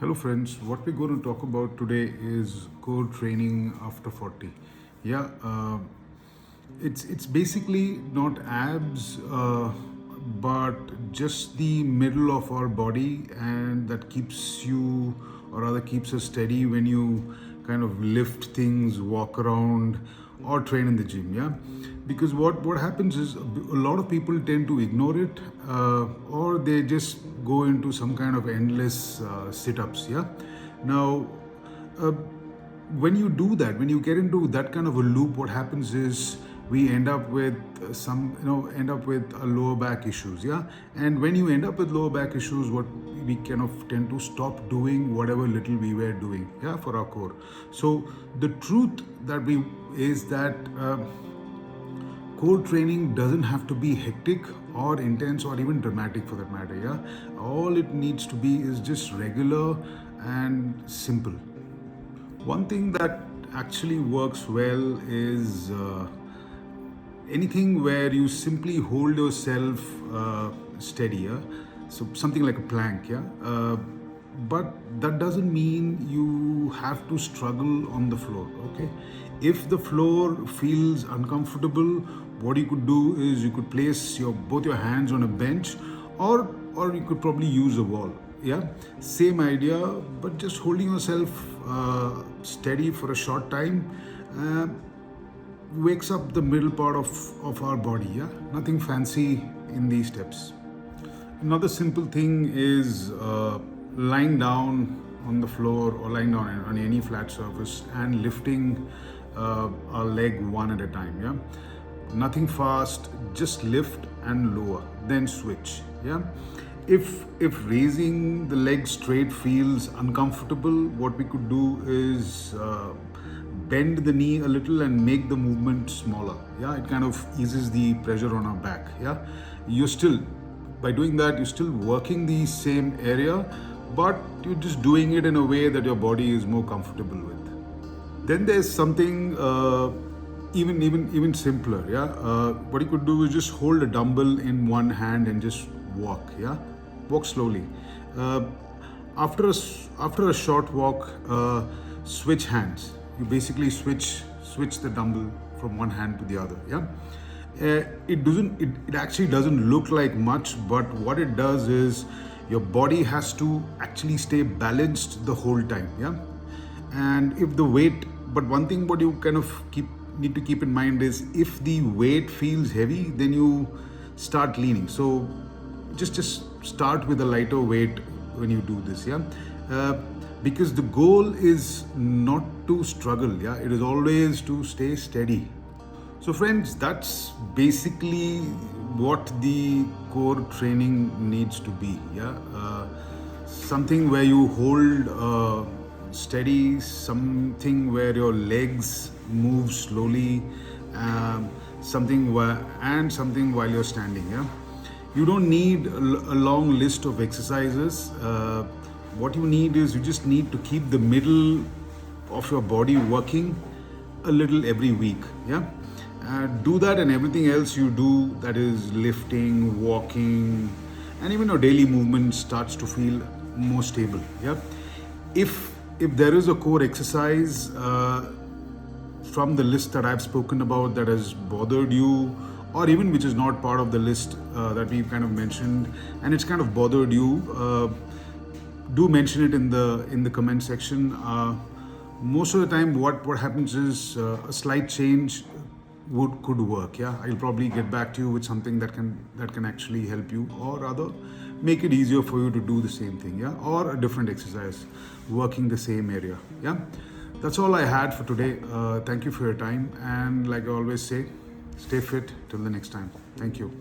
Hello friends, what we're going to talk about today is core training after 40. Yeah, it's basically not abs, but just the middle of our body, and that keeps you, or rather keeps us steady when you kind of lift things, walk around, or train in the gym. Yeah, because what happens is a lot of people tend to ignore it, or they just go into some kind of endless sit-ups. Yeah, now. Uh, when you do that, when you get into that kind of a loop, what happens is we end up with end up with lower back issues. Yeah, and when you end up with lower back issues, what we kind of tend to stop doing whatever little we were doing, yeah, for our core. So the truth that we is that core training doesn't have to be hectic or intense or even dramatic for that matter. Yeah, all it needs to be is just regular and simple. One thing that actually works well is anything where you simply hold yourself steady. Yeah? So something like a plank. Yeah. But that doesn't mean you have to struggle on the floor. Okay. If the floor feels uncomfortable, what you could do is you could place both your hands on a bench, or you could probably use a wall. Yeah, same idea, but just holding yourself steady for a short time uh, wakes up the middle part of our body. Yeah, nothing fancy in these steps. Another simple thing is lying down on the floor or lying down on any flat surface and lifting our leg one at a time. Yeah, nothing fast, just lift and lower, then switch. Yeah, if raising the leg straight feels uncomfortable, what we could do is bend the knee a little and make the movement smaller. Yeah, it kind of eases the pressure on our back. Yeah, you're still, by doing that, you're still working the same area, but you're just doing it in a way that your body is more comfortable with. Then there's something even simpler. Yeah, what you could do is just hold a dumbbell in one hand and just walk. Yeah, walk slowly. Uh, after a short walk, switch hands. You basically switch the dumbbell from one hand to the other. Yeah, it actually doesn't look like much, but what it does is your body has to actually stay balanced the whole time. Yeah, and if the weight, but one thing what you kind of need to keep in mind is if the weight feels heavy, then you start leaning. So just start with a lighter weight when you do this. Yeah, because the goal is not to struggle. Yeah, it is always to stay steady. So friends, that's basically what the core training needs to be. Yeah, something where you hold steady, something where your legs move slowly, something while you're standing. Yeah, you don't need a long list of exercises. What you need is you just need to keep the middle of your body working a little every week. Yeah, do that, and everything else you do, that is lifting, walking, and even your daily movement starts to feel more stable. Yeah, if there is a core exercise from the list that I've spoken about that has bothered you, or even which is not part of the list that we've kind of mentioned, and it's kind of bothered you, do mention it in the comment section. Most of the time, what happens is a slight change could work. Yeah, I'll probably get back to you with something that can actually help you, or rather make it easier for you to do the same thing. Yeah, or a different exercise working the same area. Yeah, that's all I had for today. Thank you for your time, and like I always say, stay fit till the next time. Thank you.